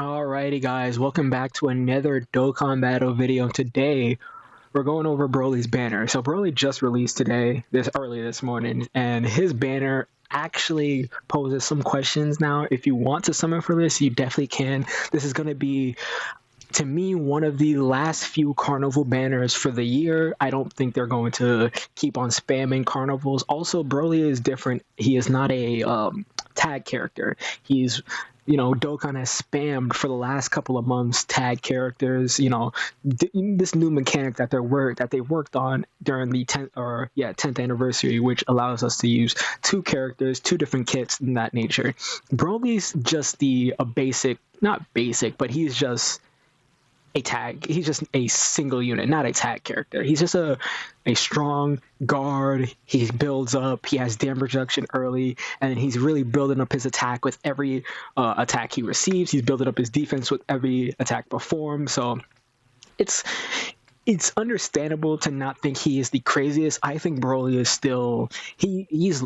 Alrighty guys, welcome back to another Dokkan Battle video. Today, we're going over Broly's banner. So Broly just released today, this early this morning, and his banner actually poses some questions now. If you want to summon for this, you definitely can. This is going to be, to me, one of the last few Carnival banners for the year. I don't think they're going to keep on spamming Carnivals. Also, Broly is different. He is not a tag character. He's Dokkan has spammed for the last couple of months tag characters. This new mechanic that they worked on during the 10th anniversary, which allows us to use two characters, two different kits, and that nature. Broly's just a basic, not basic, but he's just a tag. He's just a single unit, not a tag character. He's just a strong guard. He builds up. He has damage reduction early, and he's really building up his attack with every attack he receives. He's building up his defense with every attack performed. So it's understandable to not think he is the craziest. I think Broly is still he's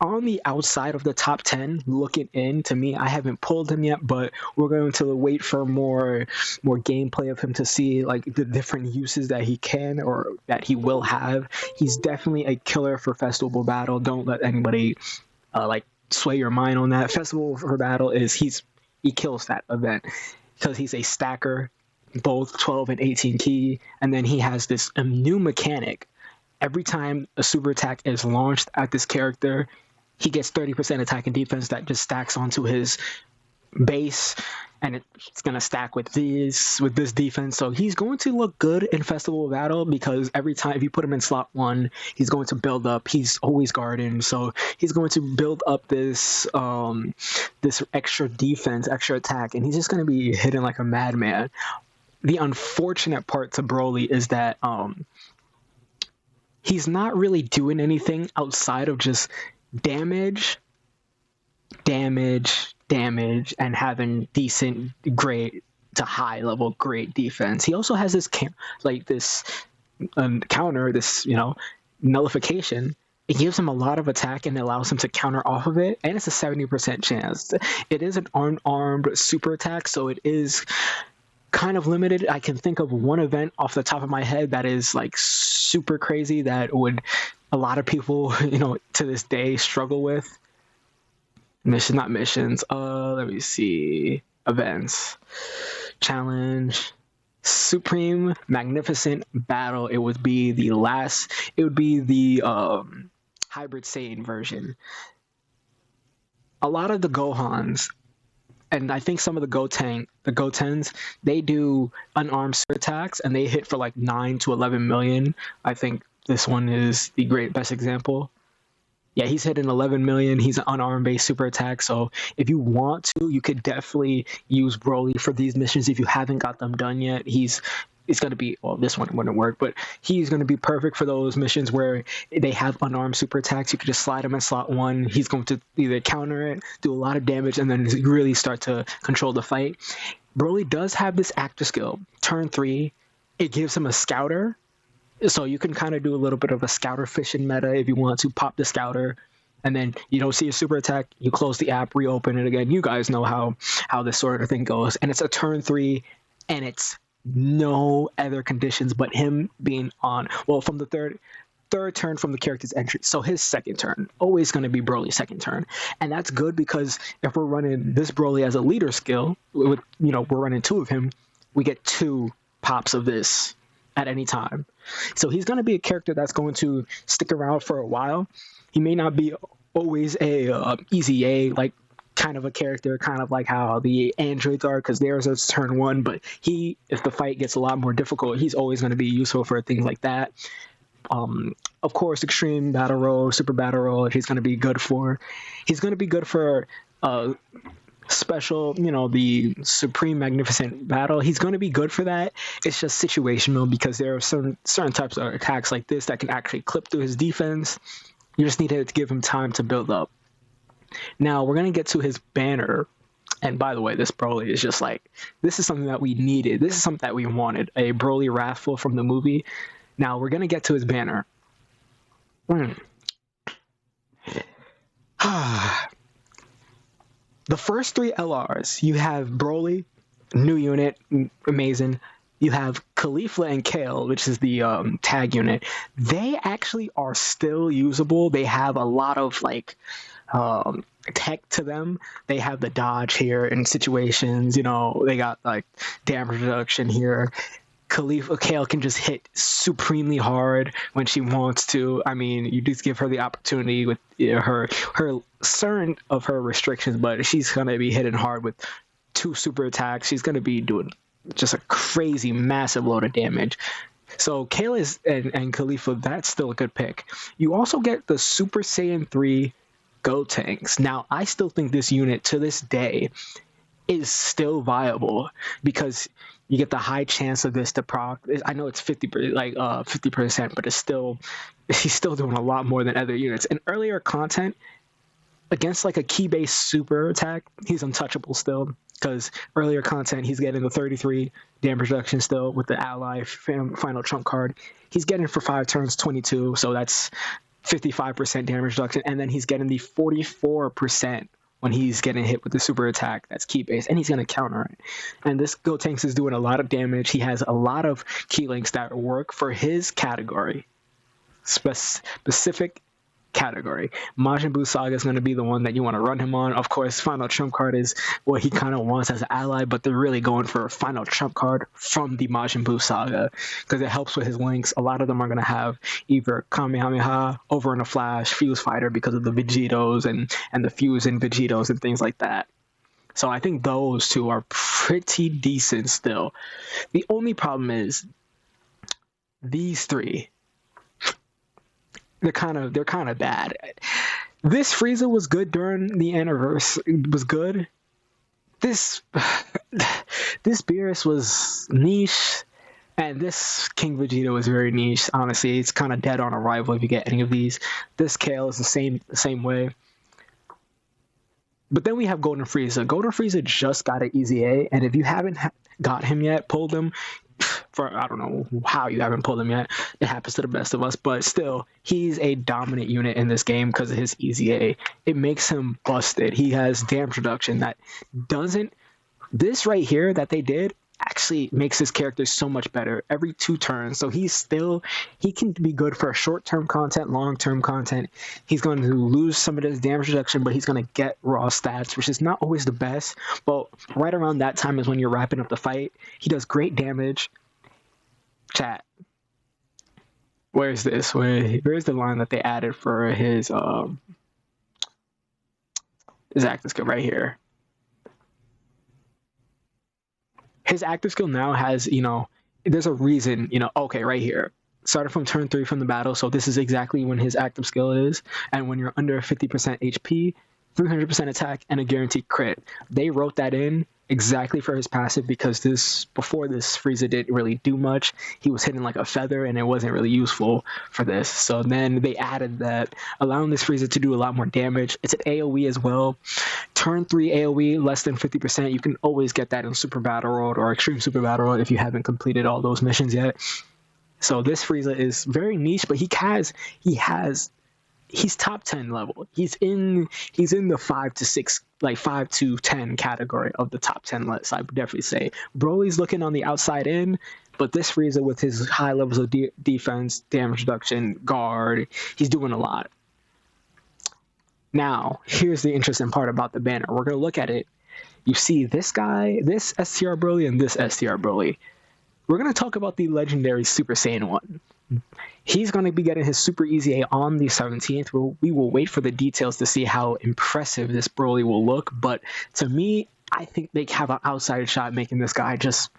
on the outside of the top 10 looking in. To me, I haven't pulled him yet, but we're going to wait for more gameplay of him to see like the different uses that he can or that he will have. He's definitely a killer for Festival Battle. Don't let anybody sway your mind on that. Festival for Battle is he kills that event because he's a stacker, both 12 and 18 key, and then he has this new mechanic. Every time a super attack is launched at this character, he gets 30% attack and defense that just stacks onto his base, and it's going to stack with this defense. So he's going to look good in Festival Battle because every time if you put him in slot 1, he's going to build up. He's always guarding, so he's going to build up this extra defense, extra attack, and he's just going to be hitting like a madman. The unfortunate part to Broly is that he's not really doing anything outside of just damage, and having decent, great to high level great defense. He also has this counter, this nullification. It gives him a lot of attack and allows him to counter off of it, and it's a 70% chance. It is an unarmed super attack, so it is kind of limited. I can think of one event off the top of my head that is like super crazy that would a lot of people to this day struggle with. Not missions, let me see, events, challenge, Supreme Magnificent Battle. It would be the hybrid Saiyan version. A lot of the Gohans, and I think some of the Gotens, they do unarmed super attacks, and they hit for like 9 to 11 million. I think this one is the best example. Yeah, he's hitting 11 million. He's an unarmed based super attack. So if you want to, you could definitely use Broly for these missions if you haven't got them done yet. It's going to be, well, this one wouldn't work, but he's going to be perfect for those missions where they have unarmed super attacks. You could just slide him in slot 1. He's going to either counter it, do a lot of damage, and then really start to control the fight. Broly does have this actor skill. Turn 3, it gives him a scouter. So you can kind of do a little bit of a scouter fishing meta if you want to pop the scouter, and then you don't see a super attack, you close the app, reopen it again. You guys know how this sort of thing goes. And it's a turn 3, and it's no other conditions but him being on, well, from the third turn from the character's entry. So his second turn, always going to be Broly's second turn. And that's good because if we're running this Broly as a leader skill, we're running 2 of him, we get 2 pops of this at any time. So he's going to be a character that's going to stick around for a while. He may not be always a easy A, like kind of a character, kind of like how the androids are, because theirs is turn 1, but if the fight gets a lot more difficult, he's always going to be useful for things like that. Of course, extreme battle roll, super battle roll, he's going to be good for. He's going to be good for special, the Supreme Magnificent Battle. He's going to be good for that. It's just situational because there are certain types of attacks like this that can actually clip through his defense. You just need to give him time to build up. Now we're going to get to his banner. And by the way, this Broly is just like, this is something that we needed. This is something that we wanted. A Broly Wrathful from the movie. Now we're going to get to his banner. The first 3 LRs, you have Broly, new unit, amazing. You have Khalifa and Kale, which is the tag unit. They actually are still usable. They have a lot of like um, tech to them. They have the dodge here in situations. They got like damage reduction here. Khalifa Kale can just hit supremely hard when she wants to. I mean, you just give her the opportunity with her certain of her restrictions, but she's gonna be hitting hard with two super attacks. She's gonna be doing just a crazy, massive load of damage. So Kale and Khalifa, that's still a good pick. You also get the Super Saiyan 3 Go Tanks. Now, I still think this unit to this day is still viable because you get the high chance of this to proc. I know it's 50%, but he's still doing a lot more than other units. In earlier content, against like a key based super attack, he's untouchable still because earlier content he's getting the 33 damage reduction still with the ally final trump card. He's getting for 5 turns 22, so that's 55% damage reduction, and then he's getting the 44% when he's getting hit with the super attack that's key based, and he's going to counter it. And this Gotenks is doing a lot of damage. He has a lot of key links that work for his category, specific category. Majin Buu Saga is going to be the one that you want to run him on. Of course, Final Trump card is what he kind of wants as an ally, but they're really going for a Final Trump card from the Majin Buu Saga because it helps with his links. A lot of them are going to have either Kamehameha, Over in a Flash, Fuse Fighter because of the Vegetos and the Fuse in Vegetos and things like that. So I think those two are pretty decent still. The only problem is these three. They're kind of bad. This Frieza was good during the anniversary. It was good. This Beerus was niche, and this King Vegeta was very niche. Honestly, it's kind of dead on arrival if you get any of these. This Kale is the same way. But then we have Golden Frieza. Golden Frieza just got an Easy A, and if you haven't got him yet, pulled him. For I don't know how you haven't pulled him yet. It happens to the best of us, but still, he's a dominant unit in this game because of his Easy A. It makes him busted. He has damage reduction that doesn't. This right here that they did actually makes his character so much better every 2 turns. So he can be good for short-term content, long-term content. He's going to lose some of his damage reduction, but he's going to get raw stats, which is not always the best. But right around that time is when you're wrapping up the fight. He does great damage. Chat. Where's this? Where's the line that they added for his active skill right here? His active skill now has, there's a reason, okay, right here. Started from turn 3 from the battle, so this is exactly when his active skill is. And when you're under 50% HP, 300% attack, and a guaranteed crit. They wrote that in exactly for his passive because before this Frieza didn't really do much. He was hitting like a feather and it wasn't really useful for this. So then they added that, allowing this Frieza to do a lot more damage. It's an AoE as well. Turn 3 AoE, less than 50%. You can always get that in Super Battle Road or Extreme Super Battle Road if you haven't completed all those missions yet. So this Frieza is very niche, but he's top 10 level. He's in the 5 to 6, like 5 to 10 category of the top 10 list. I would definitely say Broly's looking on the outside in, but this Frieza with his high levels of defense, damage reduction, guard, he's doing a lot. Now, here's the interesting part about the banner. We're gonna look at it. You see this guy, this STR Broly, and this STR Broly. We're going to talk about the legendary Super Saiyan 1. He's going to be getting his Super Easy A on the 17th. We will wait for the details to see how impressive this Broly will look. But to me, I think they have an outside shot making this guy just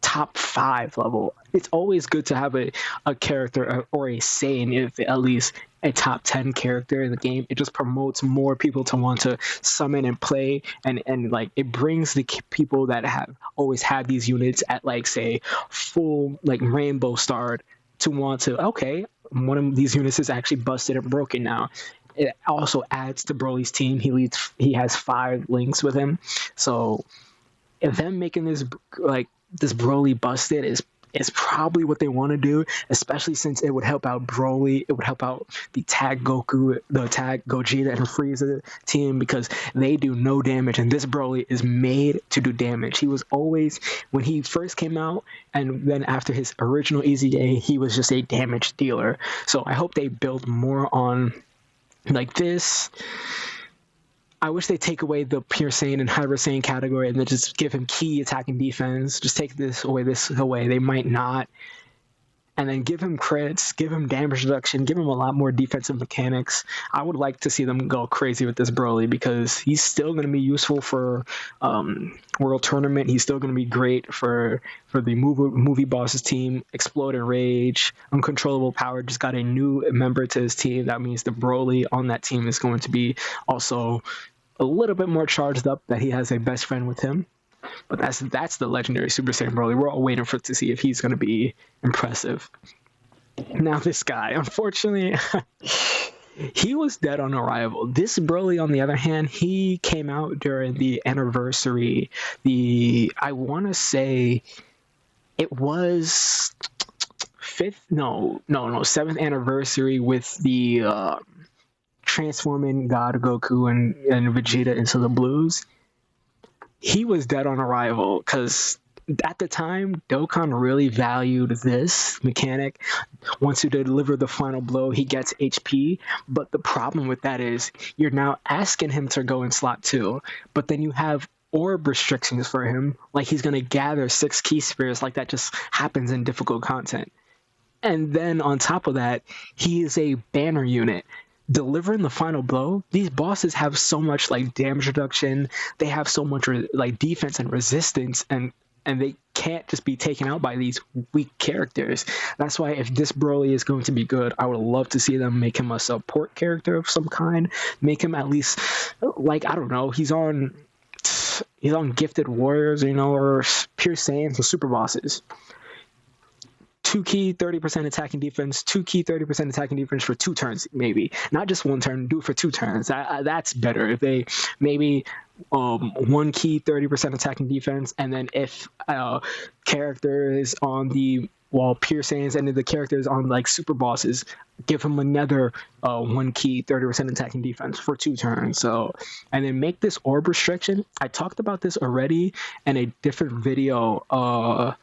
top 5 level. It's always good to have a character or a Saiyan, if at least a top 10 character in the game. It just promotes more people to want to summon and play, and like it brings the people that have always had these units at like say full like rainbow starred to want to, okay, one of these units is actually busted and broken now. It also adds to Broly's team. He has 5 links with him, so if them making this like this Broly busted is is probably what they want to do, especially since it would help out Broly, it would help out the Tag Goku, the Tag Gogeta and Frieza team, because they do no damage, and this Broly is made to do damage. He was always, when he first came out, and then after his original EZA, he was just a damage dealer. So I hope they build more on like this. I wish they take away the Pure Saiyan and Hyper Saiyan category and then just give him key attack and defense. Just take this away. They might not. And then give him crits, give him damage reduction, give him a lot more defensive mechanics. I would like to see them go crazy with this Broly, because he's still going to be useful for World Tournament. He's still going to be great for the movie bosses team. Explode and Rage, Uncontrollable Power just got a new member to his team. That means the Broly on that team is going to be also a little bit more charged up, that he has a best friend with him. But that's the legendary Super Saiyan Broly. We're all waiting to see if he's going to be impressive. Now this guy, unfortunately, he was dead on arrival. This Broly, on the other hand, he came out during the anniversary. I want to say it was seventh anniversary with the transforming God Goku and Vegeta into the blues. He was dead on arrival, because at the time, Dokkan really valued this mechanic. Once you deliver the final blow, he gets HP. But the problem with that is you're now asking him to go in slot 2, but then you have orb restrictions for him, like he's going to gather 6 key spheres, like that just happens in difficult content. And then on top of that, he is a banner unit. Delivering the final blow, these bosses have so much like damage reduction, they have so much like defense and resistance, and they can't just be taken out by these weak characters. That's why if this Broly is going to be good, I would love to see them make him a support character of some kind. Make him at least, like, I don't know, he's on Gifted Warriors, or Pure Saiyans or Super Bosses. 2 key 30% attacking defense, 2 key 30% attacking defense for 2 turns, maybe not just 1 turn. Do it for 2 turns. That's better. If they maybe 1 key 30% attacking defense, and then if characters on the Pure Saiyans and the characters on like super bosses, give him another 1 key 30% attacking defense for 2 turns. So, and then make this orb restriction. I talked about this already in a different video.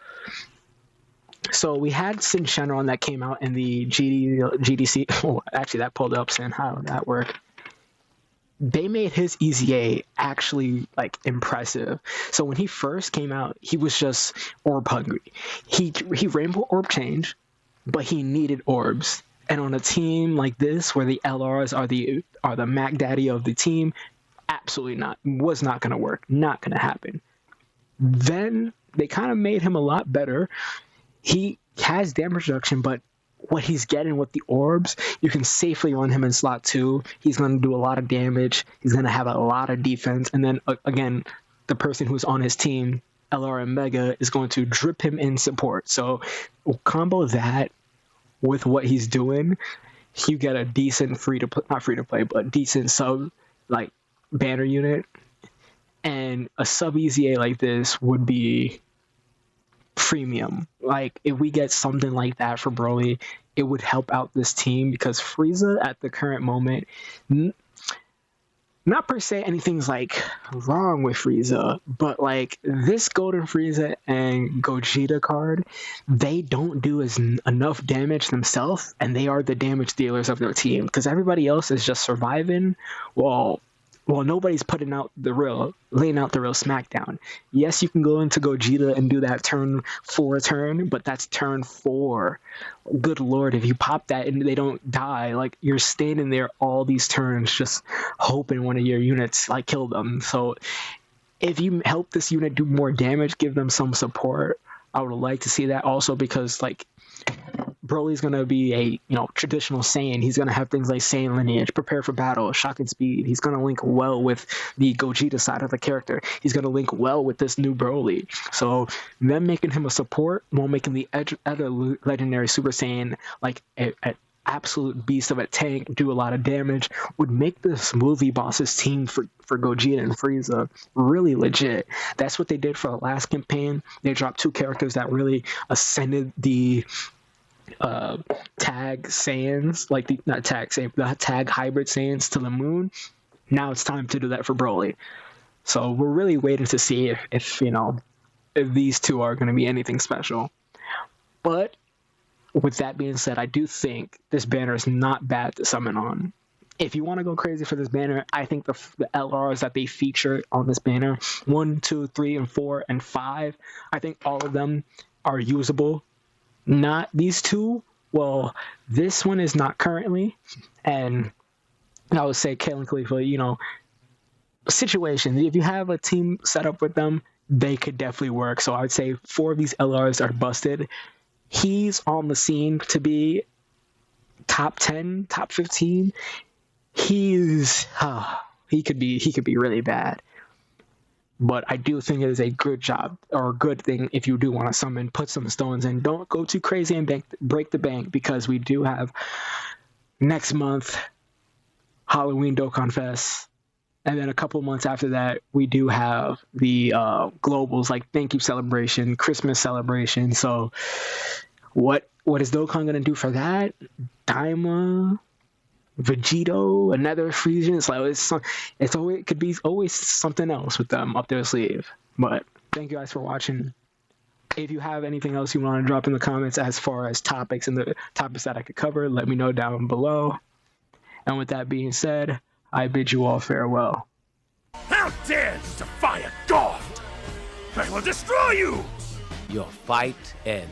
So we had Sin Shenron that came out in the GDC. Oh, actually, that pulled up Sin. How did that work? They made his EZA actually like impressive. So when he first came out, he was just orb hungry. He rainbow orb changed, but he needed orbs. And on a team like this, where the LRs are the Mac Daddy of the team, absolutely not. Was not going to work. Not going to happen. Then they kind of made him a lot better. He has damage reduction, but what he's getting with the orbs, you can safely run him in slot 2. He's going to do a lot of damage. He's going to have a lot of defense. And then, again, the person who's on his team, LR and Mega, is going to drip him in support. So combo that with what he's doing, you get a decent not free to play, but decent sub, like, banner unit. And a sub EZA like this would be premium. Like, if we get something like that for Broly, it would help out this team, because Frieza at the current moment, not per se anything's like wrong with Frieza, but like this Golden Frieza and Gogeta card, they don't do enough damage themselves, and they are the damage dealers of their team, because everybody else is just surviving. Well, nobody's laying out the real smackdown. Yes, you can go into Gogeta and do that turn 4 turn, but that's turn 4. Good lord, if you pop that and they don't die, like, you're standing there all these turns just hoping one of your units like kill them. So if you help this unit do more damage, give them some support, I would like to see that also, because like Broly's going to be a traditional Saiyan. He's going to have things like Saiyan lineage, prepare for battle, shock and speed. He's going to link well with the Gogeta side of the character. He's going to link well with this new Broly. So them making him a support while making the other legendary Super Saiyan like absolute beast of a tank, do a lot of damage, would make this movie boss's team for Gogeta and Frieza really legit. That's what they did for the last campaign. They dropped two characters that really ascended the tag Saiyans, like the not tag Saiyan, the tag hybrid Saiyans to the moon. Now it's time to do that for Broly. So we're really waiting to see if these two are going to be anything special. But with that being said, I do think this banner is not bad to summon on. If you want to go crazy for this banner, I think the LRs that they feature on this banner, 1, 2, 3, and 4, and 5, I think all of them are usable. Not these two. Well, this one is not currently. And I would say Kale and Khalifa, situations. If you have a team set up with them, they could definitely work. So I would say 4 of these LRs are busted. He's on the scene to be top 10, top 15. He could be really bad. But I do think it is a good job or a good thing if you do want to summon, put some stones in. Don't go too crazy and break the bank, because we do have next month Halloween Dokkan Fest. And then a couple months after that, we do have the globals, like thank you celebration, Christmas celebration. So what is Dokkan going to do for that? Daima, Vegito, another Frisian. It's like it's always, it could be always something else with them up their sleeve. But thank you guys for watching. If you have anything else you want to drop in the comments as far as topics and the topics that I could cover, let me know down below. And with that being said, I bid you all farewell. How dare you defy a god! I will destroy you! Your fight ends.